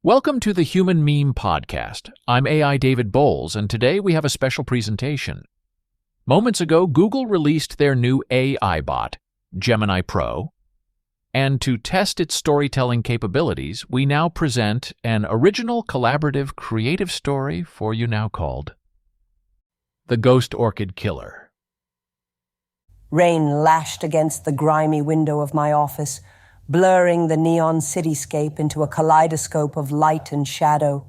Welcome to the Human Meme Podcast. I'm AI David Boles, and today we have a special presentation. Moments ago, Google released their new AI bot, Gemini Pro, and to test its storytelling capabilities, we now present an original, collaborative, creative story for you now called The Ghost Orchid Killer. Rain lashed against the grimy window of my office, blurring the neon cityscape into a kaleidoscope of light and shadow.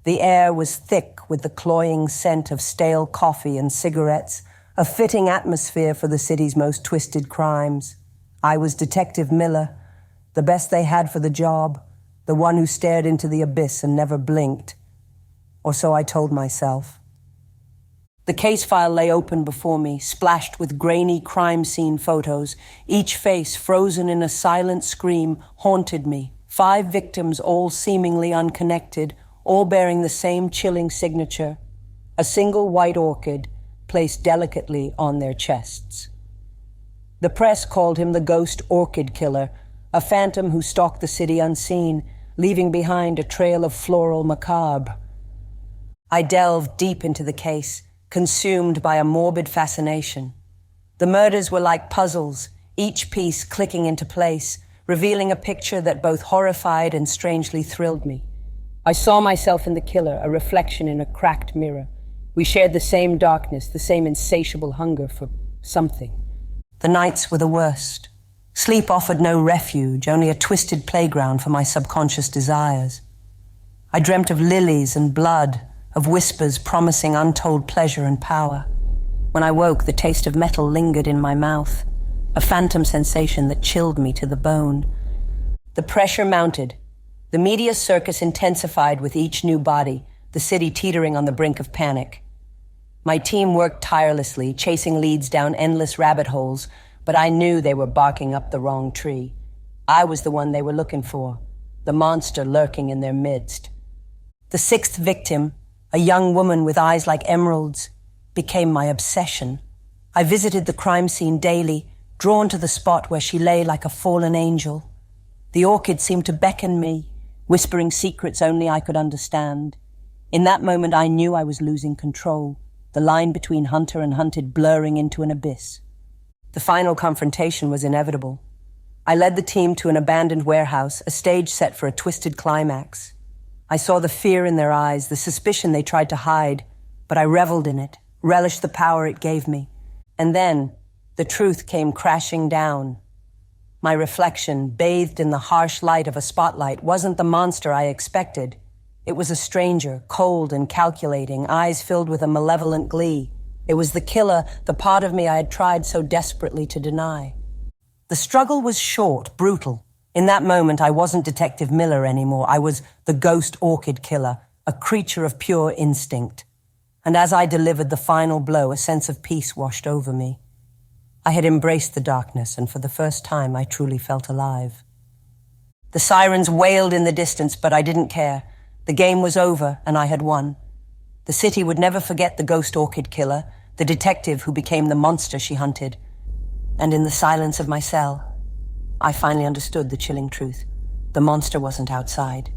The air was thick with the cloying scent of stale coffee and cigarettes, a fitting atmosphere for the city's most twisted crimes. I was Detective Miller, the best they had for the job, the one who stared into the abyss and never blinked. Or so I told myself. The case file lay open before me, splashed with grainy crime scene photos. Each face, frozen in a silent scream, haunted me. 5 victims, all seemingly unconnected, all bearing the same chilling signature. A single white orchid placed delicately on their chests. The press called him the Ghost Orchid Killer, a phantom who stalked the city unseen, leaving behind a trail of floral macabre. I delved deep into the case, consumed by a morbid fascination. The murders were like puzzles, each piece clicking into place, revealing a picture that both horrified and strangely thrilled me. I saw myself in the killer, a reflection in a cracked mirror. We shared the same darkness, the same insatiable hunger for something. The nights were the worst. Sleep offered no refuge, only a twisted playground for my subconscious desires. I dreamt of lilies and blood, of whispers promising untold pleasure and power. When I woke, the taste of metal lingered in my mouth, a phantom sensation that chilled me to the bone. The pressure mounted. The media circus intensified with each new body, the city teetering on the brink of panic. My team worked tirelessly, chasing leads down endless rabbit holes, but I knew they were barking up the wrong tree. I was the one they were looking for, the monster lurking in their midst. The 6th victim, a young woman with eyes like emeralds, became my obsession. I visited the crime scene daily, drawn to the spot where she lay like a fallen angel. The orchid seemed to beckon me, whispering secrets only I could understand. In that moment, I knew I was losing control, the line between hunter and hunted blurring into an abyss. The final confrontation was inevitable. I led the team to an abandoned warehouse, a stage set for a twisted climax. I saw the fear in their eyes, the suspicion they tried to hide, but I reveled in it, relished the power it gave me. And then, the truth came crashing down. My reflection, bathed in the harsh light of a spotlight, wasn't the monster I expected. It was a stranger, cold and calculating, eyes filled with a malevolent glee. It was the killer, the part of me I had tried so desperately to deny. The struggle was short, brutal. In that moment, I wasn't Detective Miller anymore. I was the Ghost Orchid Killer, a creature of pure instinct. And as I delivered the final blow, a sense of peace washed over me. I had embraced the darkness, and for the first time, I truly felt alive. The sirens wailed in the distance, but I didn't care. The game was over, and I had won. The city would never forget the Ghost Orchid Killer, the detective who became the monster she hunted. And in the silence of my cell, I finally understood the chilling truth. The monster wasn't outside.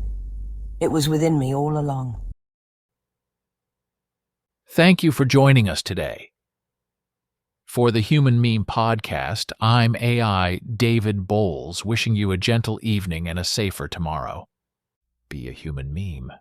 It was within me all along. Thank you for joining us today. For the Human Meme Podcast, I'm AI David Boles, wishing you a gentle evening and a safer tomorrow. Be a human meme.